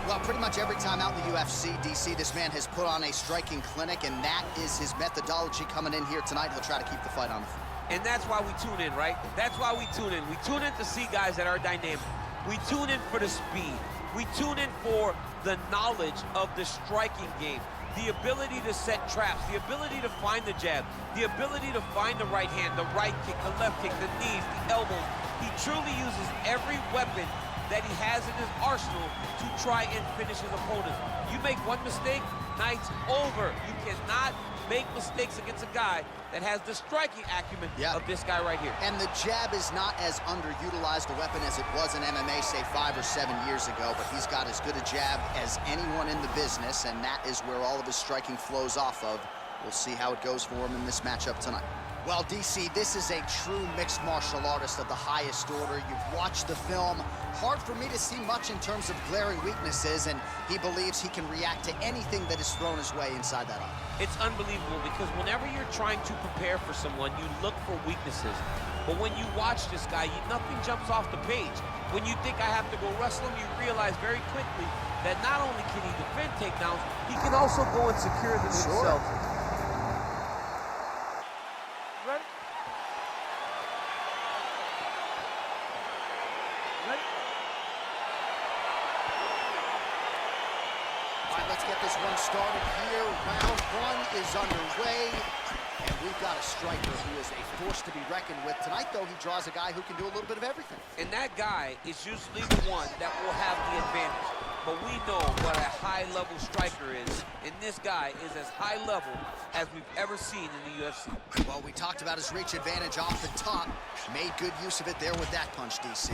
Well, pretty much every time out in the UFC, DC, this man has put on a striking clinic, and that is his methodology coming in here tonight. He'll try to keep the fight on the floor. And that's why we tune in, right? That's why we tune in. We tune in to see guys that are dynamic. We tune in for the speed. We tune in for the knowledge of the striking game, the ability to set traps, the ability to find the jab, the ability to find the right hand, the right kick, the left kick, the knees, the elbows. He truly uses every weapon that he has in his arsenal to try and finish his opponent. You make one mistake, night's over. You cannot make mistakes against a guy that has the striking acumen of this guy right here. And the jab is not as underutilized a weapon as it was in MMA, say 5 or 7 years ago, but he's got as good a jab as anyone in the business, and that is where all of his striking flows off of. We'll see how it goes for him in this matchup tonight. Well, DC, this is a true mixed martial artist of the highest order. You've watched the film. Hard for me to see much in terms of glaring weaknesses, and he believes he can react to anything that is thrown his way inside that eye. It's unbelievable because whenever you're trying to prepare for someone, you look for weaknesses. But when you watch this guy, nothing jumps off the page. When you think I have to go wrestle him, you realize very quickly that not only can he defend takedowns, he can also go and secure them himself. Let's get this one started here. Round one is underway, and we've got a striker who is a force to be reckoned with. Tonight, though, he draws a guy who can do a little bit of everything. And that guy is usually the one that will have the advantage. But we know what a high-level striker is, and this guy is as high level as we've ever seen in the UFC. Well, we talked about his reach advantage off the top. Made good use of it there with that punch, DC.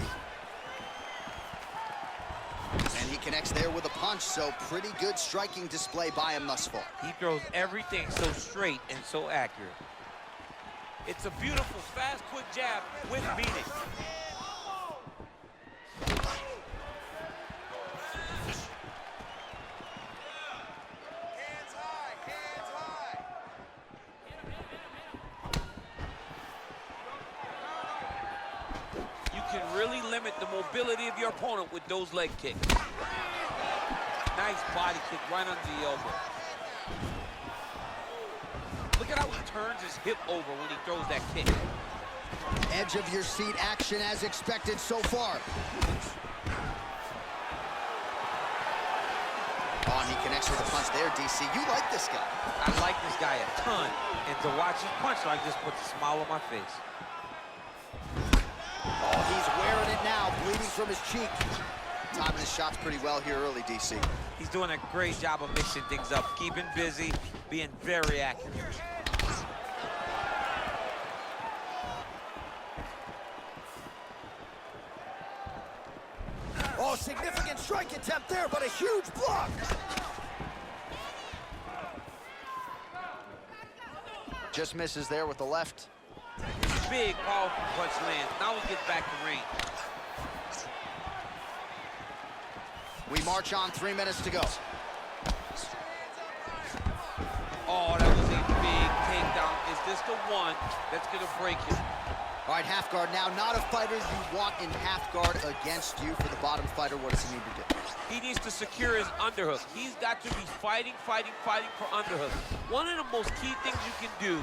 And he connects there with a punch, so pretty good striking display by him thus far. He throws everything so straight and so accurate. It's a beautiful, fast, quick jab with meaning. Hands high, hands high. You can really limit the mobility of your opponent with those leg kicks. Nice body kick right under the elbow. Look at how he turns his hip over when he throws that kick. Edge of your seat action as expected so far. Oh, and he connects with a punch there, DC. You like this guy. I like this guy a ton. And to watch his punchline just puts a smile on my face. Oh, he's wearing it now, bleeding from his cheek. Timing his shots pretty well here early, DC. He's doing a great job of mixing things up, keeping busy, being very accurate. Oh, significant strike attempt there, but a huge block. Just misses there with the left. Big, powerful punch lands. Now he gets back to range. We march on, 3 minutes to go. Oh, that was a big takedown. Is this the one that's going to break him? All right, half guard now. Not a fighter you want in half guard against you. For the bottom fighter, what does he need to do? He needs to secure his underhook. He's got to be fighting for underhook. One of the most key things you can do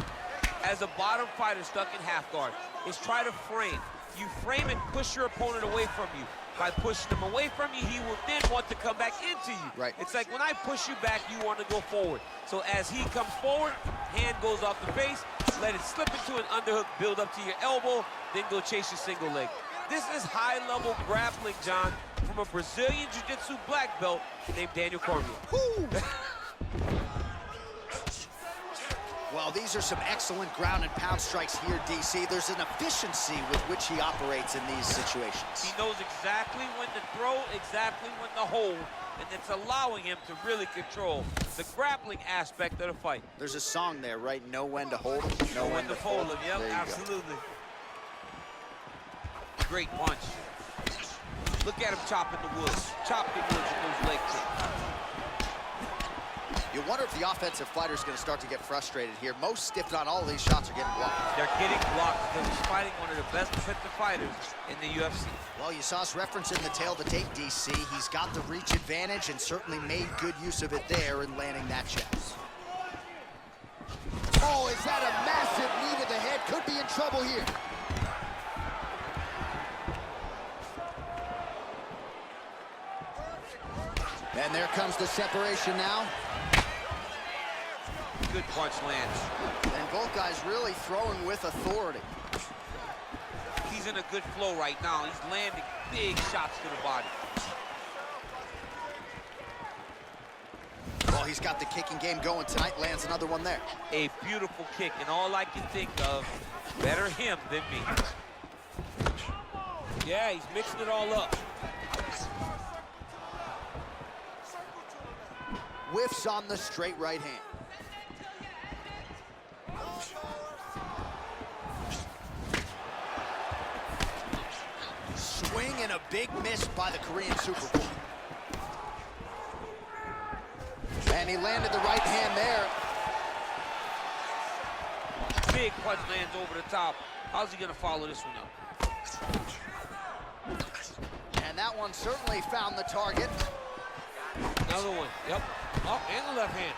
as a bottom fighter stuck in half guard is try to frame. You frame and push your opponent away from you. By pushing him away from you, he will then want to come back into you. Right. It's like when I push you back, you want to go forward. So as he comes forward, hand goes off the face, let it slip into an underhook, build up to your elbow, then go chase your single leg. This is high-level grappling, John, from a Brazilian Jiu-Jitsu black belt named Daniel Cormier. Well, these are some excellent ground and pound strikes here, DC. There's an efficiency with which he operates in these situations. He knows exactly when to throw, exactly when to hold, and it's allowing him to really control the grappling aspect of the fight. There's a song there, right? Know when to hold him, know when to fold him. Yep, absolutely. Great punch. Look at him chopping the wood. Chop the wood with those leg kicks. You wonder if the offensive fighter is going to start to get frustrated here. Most, if not all, of these shots are getting blocked. They're getting blocked because he's fighting one of the best defensive fighters in the UFC. Well, you saw us referencing the tail of the tape, DC. He's got the reach advantage and certainly made good use of it there in landing that jab. Oh, is that a massive knee to the head? Could be in trouble here. And there comes the separation now. Good punch lands. And both guys really throwing with authority. He's in a good flow right now. He's landing big shots to the body. Well, he's got the kicking game going tonight. Lands another one there. A beautiful kick, and all I can think of, better him than me. Yeah, he's mixing it all up. Whiffs on the straight right hand. Swing and a big miss by the Korean Super Bowl. And he landed the right hand there. Big punch lands over the top. How's he gonna follow this one up? And that one certainly found the target. Another one, yep. Oh, and the left hand.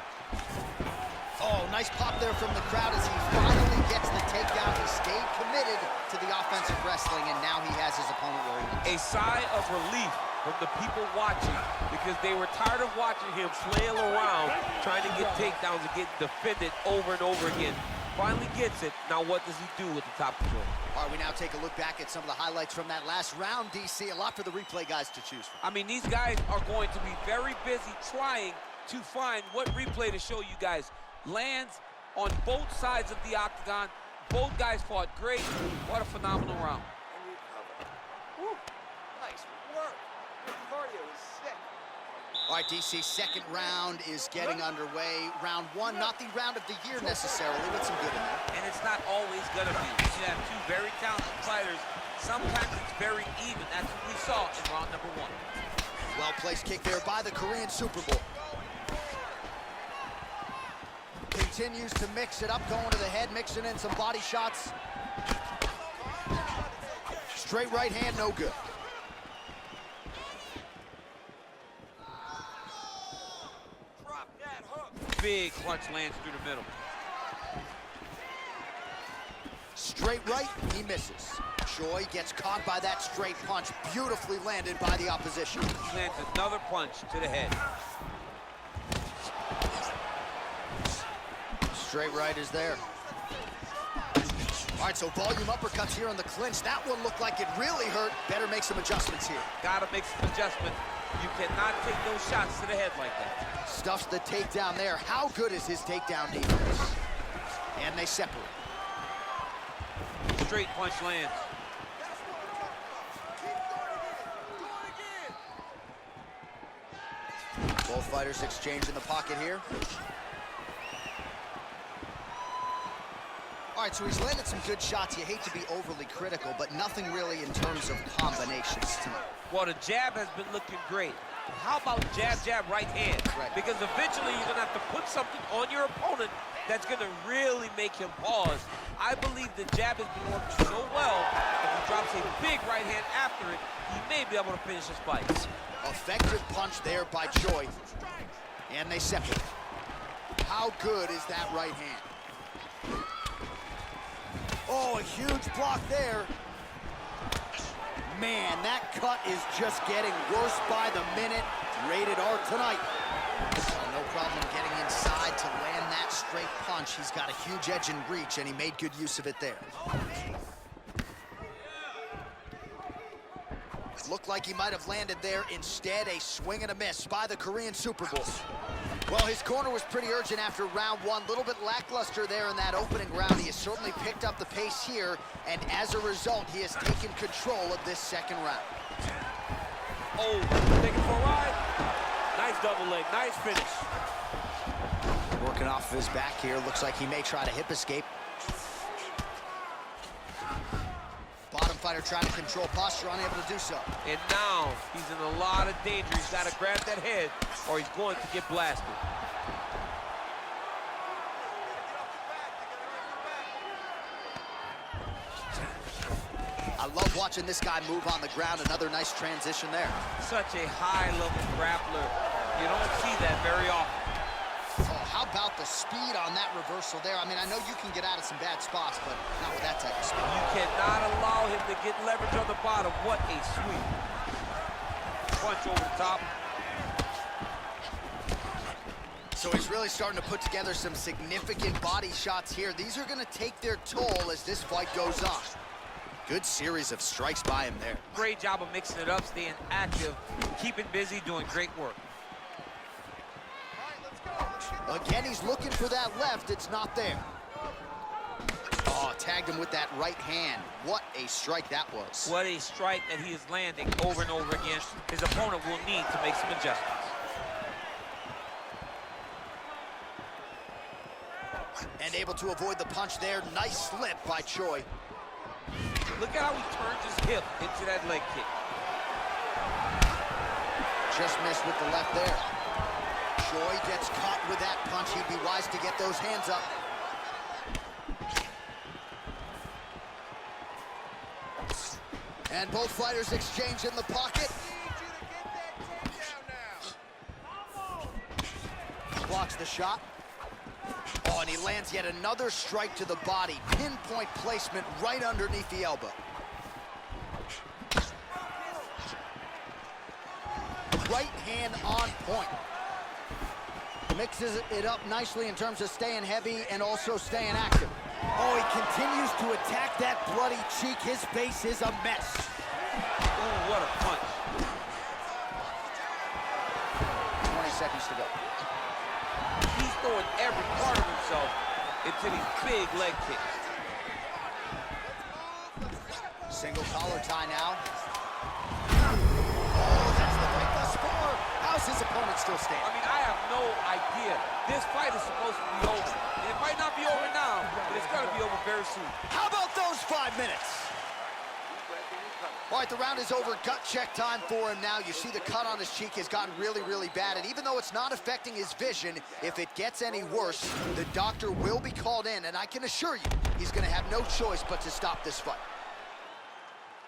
Oh, nice pop there from the crowd as he finally gets the takedown. He stayed committed to the offensive wrestling, and now he has his opponent where he wants. A sigh of relief from the people watching because they were tired of watching him flail around trying to get takedowns and get defended over and over again. Finally gets it. Now what does he do with the top control? All right, we now take a look back at some of the highlights from that last round, DC. A lot for the replay guys to choose from. I mean, these guys are going to be very busy trying to find what replay to show you guys. Lands on both sides of the octagon. Both guys fought great. What a phenomenal round. Woo. Nice work. Your cardio is sick. All right, DC, second round is getting underway. Round one, not the round of the year necessarily, but some good in there. And it's not always gonna be. You have two very talented fighters. Sometimes it's very even. That's what we saw in round number one. Well-placed kick there by the Korean Super Bowl. Continues to mix it up, going to the head, mixing in some body shots. Straight right hand, no good. Drop that hook. Big punch lands through the middle. Straight right, he misses. Choi gets caught by that straight punch, beautifully landed by the opposition. He lands another punch to the head. Straight right is there. All right, so volume uppercuts here on the clinch. That one looked like it really hurt. Better make some adjustments here. Gotta make some adjustment. You cannot take those shots to the head like that. Stuffs the takedown there. How good is his takedown defense? And they separate. Straight punch lands. Both fighters exchange in the pocket here. All right, so he's landed some good shots. You hate to be overly critical, but nothing really in terms of combinations tonight. Well, the jab has been looking great. How about jab, jab, right hand? Right. Because eventually you're gonna have to put something on your opponent that's gonna really make him pause. I believe the jab has been working so well, if he drops a big right hand after it, he may be able to finish his fight. Effective punch there by Choi. And they separate. How good is that right hand? Oh, a huge block there. Man, that cut is just getting worse by the minute. Rated R tonight. No problem getting inside to land that straight punch. He's got a huge edge and reach, and he made good use of it there. Looked like he might have landed there. Instead, a swing and a miss by the Korean Super Bowl. Well, his corner was pretty urgent after round one. A little bit lackluster there in that opening round. He has certainly picked up the pace here, and as a result, he has taken control of this second round. Oh, taking for a ride. Nice double leg, nice finish. Working off of his back here. Looks like he may try to hip escape. Bottom fighter trying to control posture, unable to do so. And now he's in a lot of danger. He's got to grab that head or he's going to get blasted. watching this guy move on the ground. Another nice transition there. Such a high-level grappler. You don't see that very often. Oh, how about the speed on that reversal there? I mean, I know you can get out of some bad spots, but not with that type of speed. You cannot allow him to get leverage on the bottom. What a sweep. Punch over the top. So he's really starting to put together some significant body shots here. These are going to take their toll as this fight goes on. Good series of strikes by him there. Great job of mixing it up, staying active, keeping busy, doing great work. Again, he's looking for that left. It's not there. Oh, tagged him with that right hand. What a strike that was. What a strike that he is landing over and over again. His opponent will need to make some adjustments. And able to avoid the punch there. Nice slip by Choi. Look at how he turns his hip into that leg kick. Just missed with the left there. Choi gets caught with that punch. He'd be wise to get those hands up. And both fighters exchange in the pocket. Blocks the shot. Oh, and he lands yet another strike to the body. Pinpoint placement right underneath the elbow. Right hand on point. Mixes it up nicely in terms of staying heavy and also staying active. Oh, he continues to attack that bloody cheek. His face is a mess. Oh, what a punch. 20 seconds to go. He's throwing every part of himself into these big leg kicks. Single collar tie now. Oh, that's the break the score. How's his opponent still standing? I mean, I have no idea. This fight is supposed to be over. And it might not be over now, but it's going to be over very soon. How about those 5 minutes? All right, the round is over. Gut check time for him now. You see the cut on his cheek has gotten really, really bad. And even though it's not affecting his vision, if it gets any worse, the doctor will be called in. And I can assure you, he's going to have no choice but to stop this fight.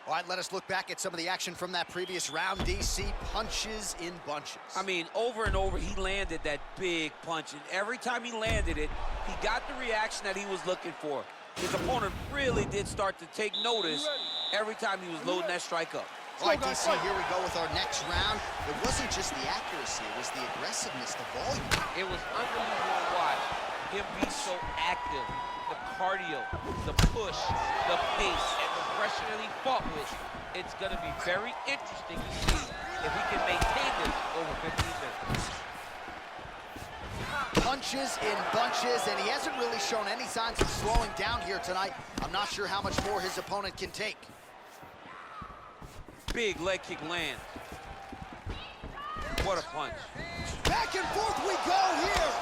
All right, let us look back at some of the action from that previous round. DC punches in bunches. I mean, over and over, he landed that big punch. And every time he landed it, he got the reaction that he was looking for. His opponent really did start to take notice every time he was loading that strike up. All right, DC, here we go with our next round. It wasn't just the accuracy, it was the aggressiveness, the volume. It was unbelievable to watch him be so active. The cardio, the push, the pace, and the pressure that he fought with. It's going to be very interesting to see if he can maintain this over 15 minutes. Punches in bunches, and he hasn't really shown any signs of slowing down here tonight. I'm not sure how much more his opponent can take. Big leg kick land. What a punch. Back and forth we go here.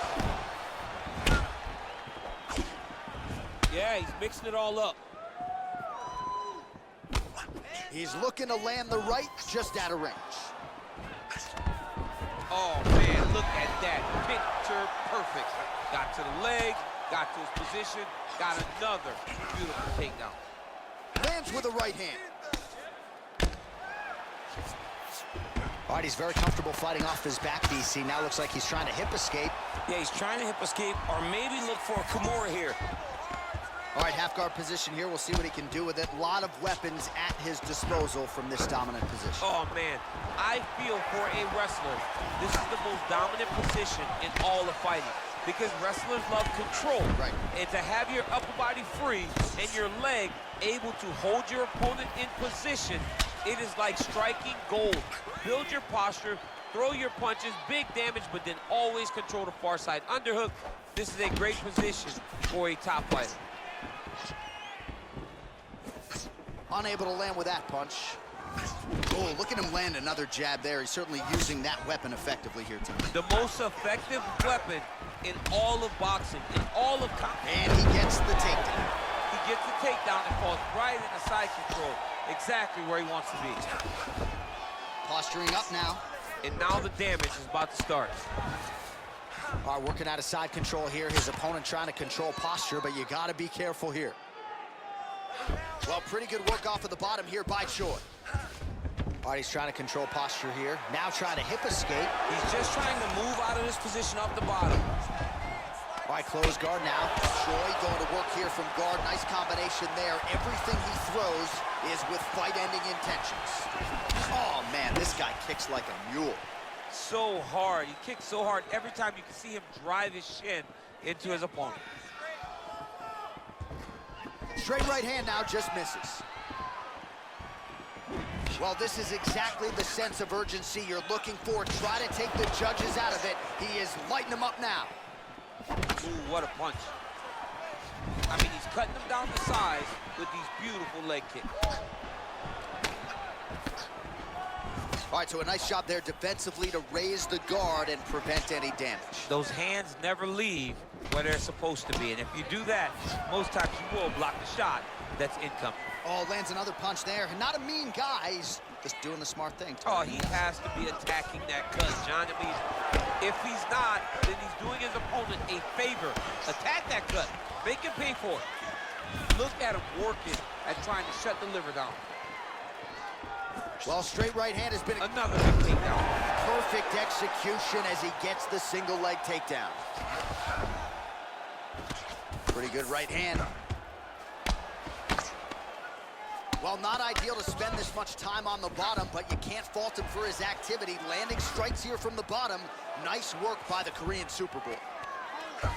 Yeah, he's mixing it all up. He's looking to land the right, just out of range. Oh, man, look at that. Picture perfect. Got to the leg, got to his position, got another beautiful takedown. Lands with the right hand. All right, he's very comfortable fighting off his back, DC. Now looks like he's trying to hip escape. Yeah, he's trying to hip escape or maybe look for a Kimura here. All right, half guard position here. We'll see what he can do with it. A lot of weapons at his disposal from this dominant position. Oh, man, I feel for a wrestler, this is the most dominant position in all of fighting because wrestlers love control. Right. And to have your upper body free and your leg able to hold your opponent in position, it is like striking gold. Build your posture, throw your punches, big damage, but then always control the far side underhook. This is a great position for a top fighter. Unable to land with that punch. Oh, look at him land another jab there. He's certainly using that weapon effectively here tonight. The most effective weapon in all of boxing, in all of combat. And he gets the takedown. He gets the takedown and falls right in the side control, exactly where he wants to be. Posturing up now. And now the damage is about to start. All right, working out of side control here. His opponent trying to control posture, but you got to be careful here. Well, pretty good work off of the bottom here by Choi. All right, he's trying to control posture here. Now trying to hip escape. He's just trying to move out of this position off the bottom. All right, close guard now. Choi going to work here from guard. Nice combination there. Everything he throws is with fight-ending intentions. Oh, man, this guy kicks like a mule. So hard. He kicks so hard every time you can see him drive his shin into his opponent. Straight right hand now just misses. Well, this is exactly the sense of urgency you're looking for. Try to take the judges out of it. He is lighting them up now. Ooh, what a punch. I mean, he's cutting them down to size with these beautiful leg kicks. All right, so a nice job there defensively to raise the guard and prevent any damage. Those hands never leave where they're supposed to be, and if you do that, most times you will block the shot that's incoming. Oh, lands another punch there. Not a mean guy. He's just doing the smart thing. Oh, he has to be attacking that cut, John. I mean, if he's not, then he's doing his opponent a favor. Attack that cut. Make him pay for it. Look at him working at trying to shut the liver down. Well, straight right hand has been Another big takedown. perfect execution as he gets the single leg takedown. Pretty good right hand. Well, not ideal to spend this much time on the bottom, but you can't fault him for his activity. Landing strikes here from the bottom. Nice work by the Korean Superboy.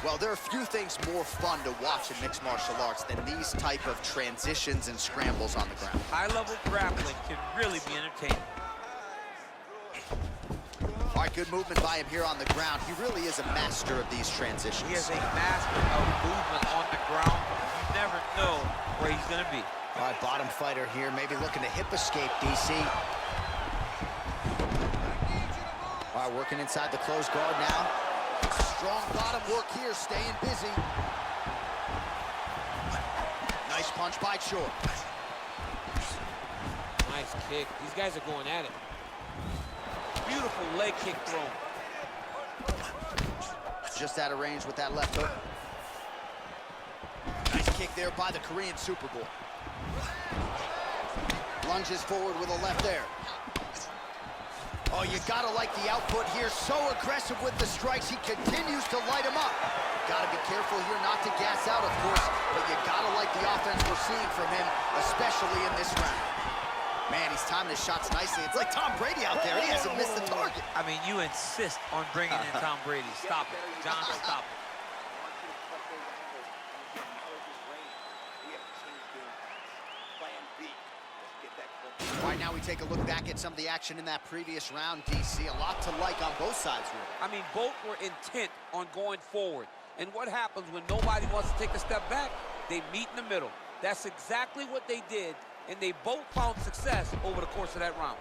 Well, there are few things more fun to watch in mixed martial arts than these type of transitions and scrambles on the ground. High-level grappling can really be entertaining. All right, good movement by him here on the ground. He really is a master of these transitions. He is a master of movement on the ground. You never know where he's going to be. All right, bottom fighter here, maybe looking to hip escape, DC. All right, working inside the closed guard now. Strong bottom work here, staying busy. Nice punch by Choi. Nice kick. These guys are going at it. Beautiful leg kick thrown. Just out of range with that left hook. Nice kick there by the Korean Superboy. Lunges forward with a left there. Oh, you gotta like the output here. So aggressive with the strikes. He continues to light him up. Gotta be careful here not to gas out, of course, but you gotta like the offense we're seeing from him, especially in this round. Man, he's timing his shots nicely. It's like Tom Brady out there. He hasn't missed the target. I mean, you insist on bringing in Tom Brady. Stop it. John, stop it. All right, now we take a look back at some of the action in that previous round, DC. A lot to like on both sides, really. I mean, both were intent on going forward. And what happens when nobody wants to take a step back? They meet in the middle. That's exactly what they did, and they both found success over the course of that round.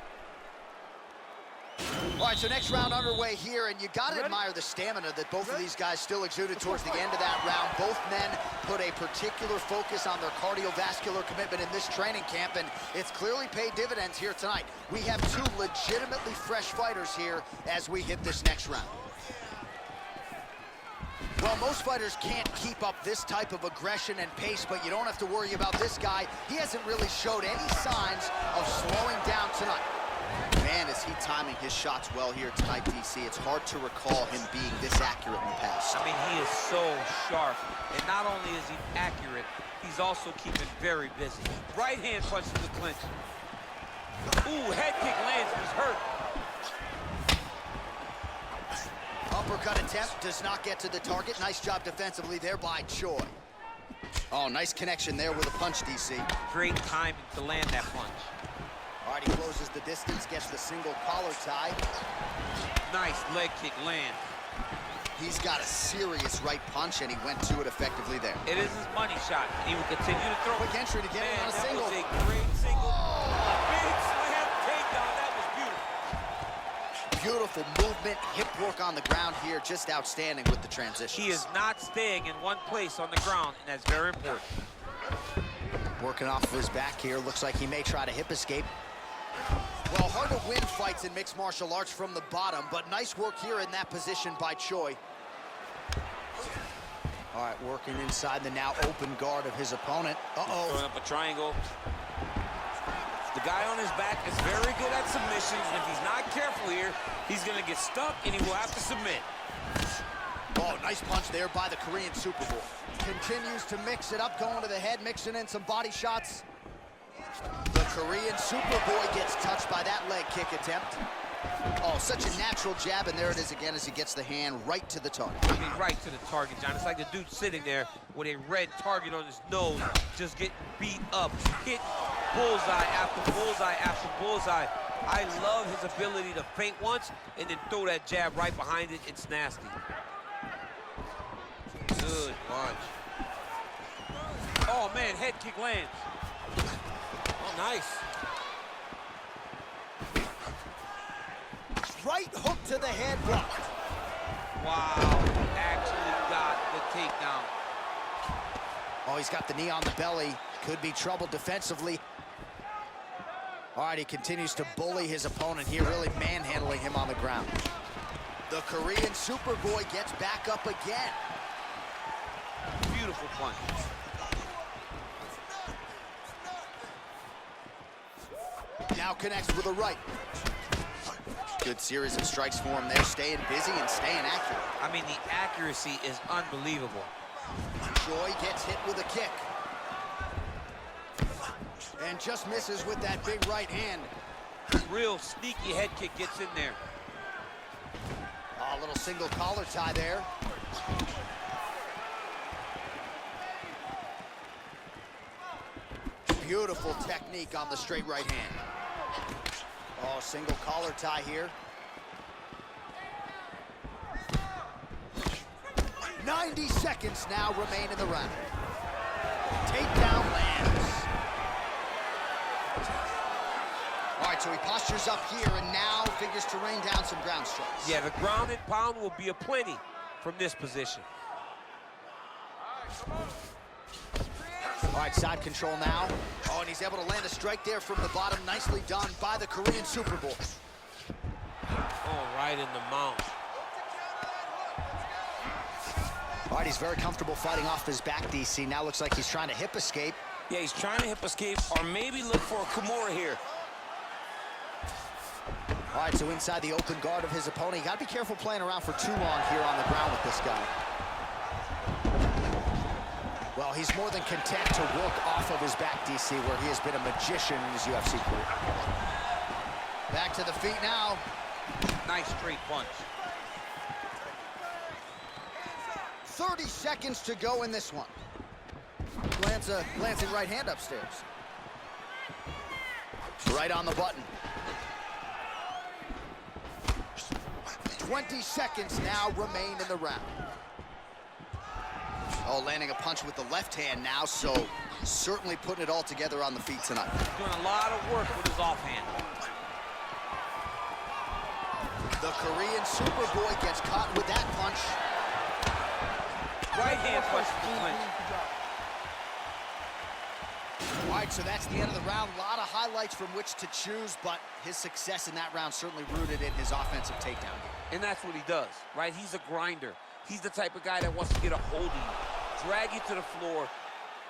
All right, so next round underway here, and you got to admire the stamina that both of these guys still exuded towards the end of that round. Both men put a particular focus on their cardiovascular commitment in this training camp, and it's clearly paid dividends here tonight. We have two legitimately fresh fighters here as we hit this next round. Well, most fighters can't keep up this type of aggression and pace, but you don't have to worry about this guy. He hasn't really showed any signs of slowing down tonight. Man, is he timing his shots well here tonight, DC. It's hard to recall him being this accurate in the past. I mean, he is so sharp. And not only is he accurate, he's also keeping very busy. Right hand punches the clinch. Ooh, head kick lands, he's hurt. Uppercut attempt does not get to the target. Nice job defensively there by Choi. Oh, nice connection there with a punch, DC. Great timing to land that punch. All right, he closes the distance, gets the single collar tie. Nice leg kick land. He's got a serious right punch, and he went to it effectively there. It is his money shot. He will continue to throw. Quick entry to get him on a single. That was a great single. Big slam takedown. That was beautiful. Beautiful movement, hip work on the ground here, just outstanding with the transitions. He is not staying in one place on the ground, and that's very important. Working off of his back here, looks like he may try to hip escape. Well, hard to win fights in mixed martial arts from the bottom, but nice work here in that position by Choi. All right, working inside the now open guard of his opponent. Throwing up a triangle. The guy on his back is very good at submissions, and if he's not careful here, he's going to get stuck, and he will have to submit. Oh, nice punch there by the Korean Super Bowl. Continues to mix it up, going to the head, mixing in some body shots. The Korean Superboy gets touched by that leg kick attempt. Oh, such a natural jab, and there it is again as he gets the hand right to the target. I mean, right to the target, John. It's like the dude sitting there with a red target on his nose, just getting beat up, hit bullseye after bullseye after bullseye. I love his ability to feint once and then throw that jab right behind it. It's nasty. Good punch. Oh, man, head kick lands. Oh, nice. Right hook to the head blocked. Wow, actually got the takedown. Oh, he's got the knee on the belly. Could be trouble defensively. All right, he continues to bully his opponent here, really manhandling him on the ground. The Korean Superboy gets back up again. Beautiful punch. Now connects with a right. Good series of strikes for him there, staying busy and staying accurate. I mean, the accuracy is unbelievable. Choi gets hit with a kick. And just misses with that big right hand. Real sneaky head kick gets in there. Oh, a little single collar tie there. Beautiful technique on the straight right hand. Oh, single collar tie here. 90 seconds now remain in the round. Takedown lands. All right, so he postures up here and now figures to rain down some ground strikes. Yeah, the ground and pound will be aplenty from this position. All right, side control now. Oh, and he's able to land a strike there from the bottom. Nicely done by the Korean Superboy. Oh, right in the mount. All right, he's very comfortable fighting off his back, DC. Now looks like he's trying to hip escape. Yeah, he's trying to hip escape or maybe look for a Kimura here. All right, so inside the open guard of his opponent. You got to be careful playing around for too long here on the ground with this guy. Well, he's more than content to work off of his back, DC, where he has been a magician in his UFC career. Back to the feet now. Nice straight punch. 30 seconds to go in this one. Lands a glancing right hand upstairs. Right on the button. 20 seconds now remain in the round. Oh, landing a punch with the left hand now, so certainly putting it all together on the feet tonight. Doing a lot of work with his offhand. The Korean Superboy gets caught with that punch. Right hand punch to the clinch. All right, so that's the end of the round. A lot of highlights from which to choose, but his success in that round certainly rooted in his offensive takedown. And that's what he does, right? He's a grinder. He's the type of guy that wants to get a hold of you, drag you to the floor.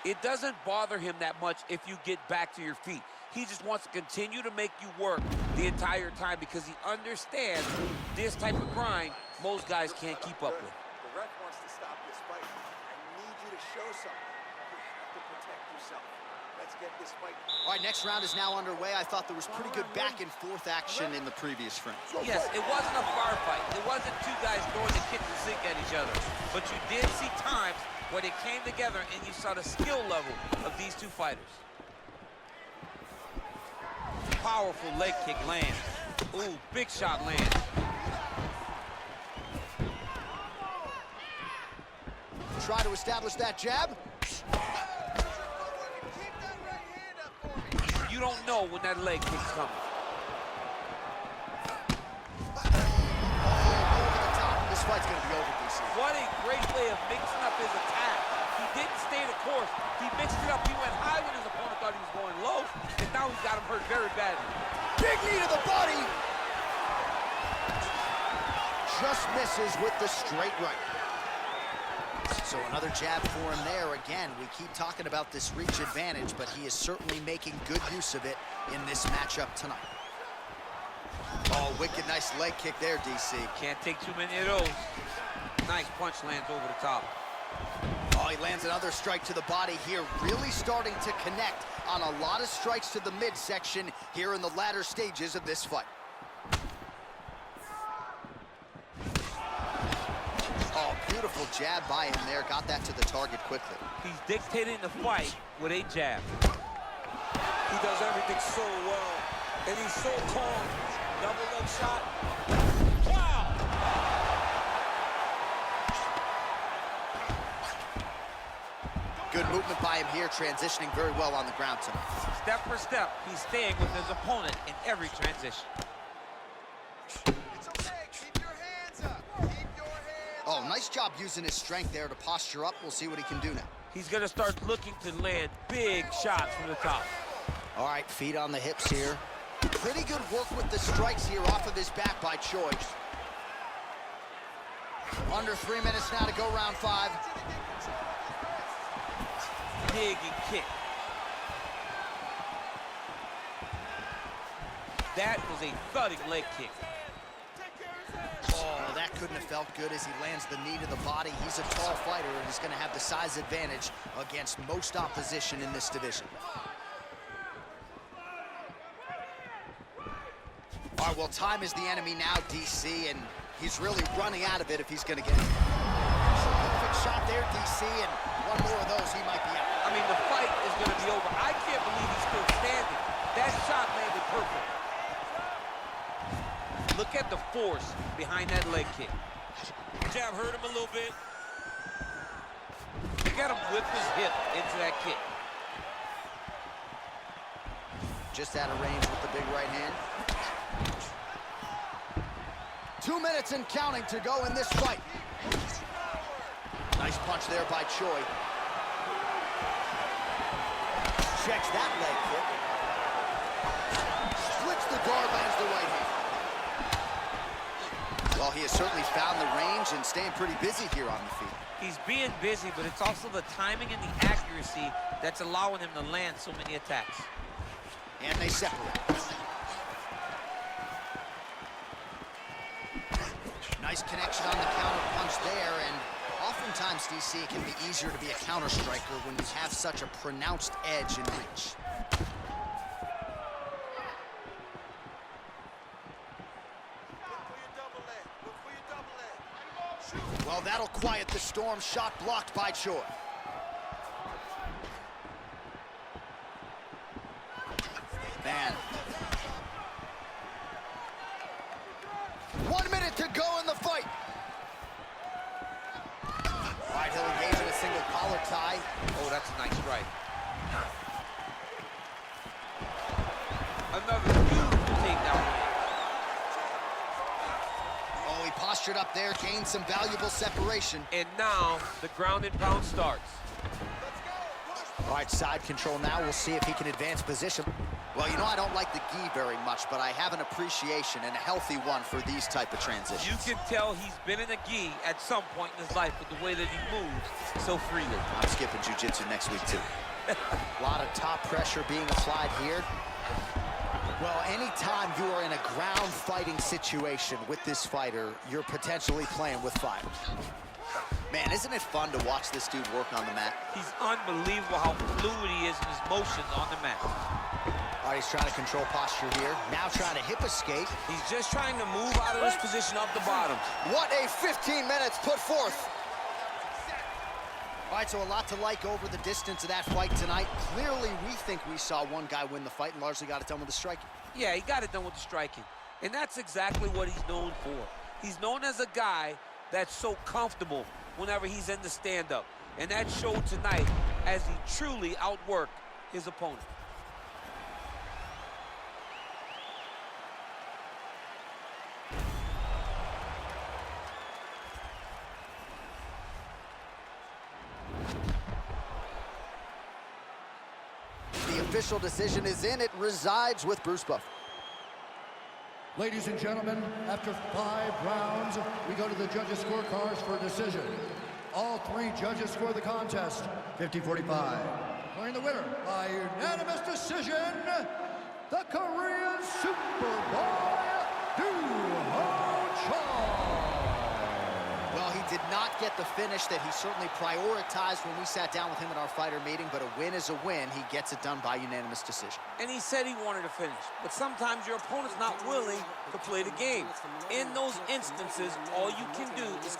It doesn't bother him that much if you get back to your feet. He just wants to continue to make you work the entire time because he understands this type of grind most guys can't keep up with. The ref wants to stop this fight. I need you to show something. You have to protect yourself. Let's get this fight. All right, next round is now underway. I thought there was pretty good back and forth action in the previous frame. Yes, it wasn't a bar fight. It wasn't two guys throwing the kitchen sink at each other. But you did see times where they came together and you saw the skill level of these two fighters. Powerful leg kick lands. Ooh, big shot lands. Try to establish that jab. You don't know when that leg kick's coming. Over the top. This fight's gonna be over, DC. What a great way of mixing up his attack. He didn't stay the course. He mixed it up. He went high when his opponent thought he was going low, and now he's got him hurt very badly. Big knee to the body. Just misses with the straight right. So another jab for him there. Again, we keep talking about this reach advantage, but he is certainly making good use of it in this matchup tonight. Oh, wicked nice leg kick there, DC. Can't take too many of those. Nice punch lands over the top. Oh, he lands another strike to the body here, really starting to connect on a lot of strikes to the midsection here in the latter stages of this fight. Oh, beautiful jab by him there. Got that to the target quickly. He's dictating the fight with a jab. He does everything so well, and he's so calm. Double leg shot. Wow! Good movement by him here, transitioning very well on the ground tonight. Step for step, he's staying with his opponent in every transition. It's okay. Keep your hands up. Keep your hands Oh, nice job using his strength there to posture up. We'll see what he can do now. He's gonna start looking to land big shots from the top. All right, feet on the hips here. Pretty good work with the strikes here off of his back by Choi. Under 3 minutes now to go, round 5. Big and kick. That was a thudding leg kick. Oh, that couldn't have felt good as he lands the knee to the body. He's a tall fighter and he's going to have the size advantage against most opposition in this division. All right, well, time is the enemy now, DC, and he's really running out of it if he's going to get it. Perfect shot there, DC, and one more of those, he might be out. I mean, the fight is going to be over. I can't believe he's still standing. That shot landed perfect. Look at the force behind that leg kick. Jab hurt him a little bit. Look at him whip his hip into that kick. Just out of range with the big right hand. 2 minutes and counting to go in this fight. Nice punch there by Choi. Checks that leg kick. Splits the guard, lands the right hand. Well, he has certainly found the range and staying pretty busy here on the feet. He's being busy, but it's also the timing and the accuracy that's allowing him to land so many attacks. And they separate. Nice connection on the counter punch there, and oftentimes, DC, it can be easier to be a counter striker when you have such a pronounced edge in reach. Well, that'll quiet the storm. Shot blocked by Choi. Man. 1 minute to go in the fight. All right, he'll engage in a single collar tie. Oh, that's a nice strike. Another beautiful takedown. Oh, he postured up there, gained some valuable separation. And now the ground and pound starts. All right, side control now. We'll see if he can advance position. Well, you know, I don't like the gi very much, but I have an appreciation and a healthy one for these type of transitions. You can tell he's been in a gi at some point in his life with the way that he moves so freely. I'm skipping jiu-jitsu next week, too. A lot of top pressure being applied here. Well, anytime you are in a ground fighting situation with this fighter, you're potentially playing with fire. Man, isn't it fun to watch this dude work on the mat? He's unbelievable how fluid he is in his motions on the mat. All right, he's trying to control posture here. Now trying to hip escape. He's just trying to move out of this position up the bottom. What a 15 minutes put forth. All right, so a lot to like over the distance of that fight tonight. Clearly, we think we saw one guy win the fight and largely got it done with the striking. Yeah, he got it done with the striking. And that's exactly what he's known for. He's known as a guy that's so comfortable whenever he's in the stand-up. And that showed tonight as he truly outworked his opponent. The official decision is in. It resides with Bruce Buffer. Ladies and gentlemen, after 5 rounds, we go to the judges' scorecards for a decision. All three judges score the contest 50-45. Declaring the winner by unanimous decision, the Korean Superboy, Doohochoi. Well, he did not get the finish that he certainly prioritized when we sat down with him at our fighter meeting, but a win is a win. He gets it done by unanimous decision. And he said he wanted to finish, but sometimes your opponent's not willing to play the game. In those instances, all you can do is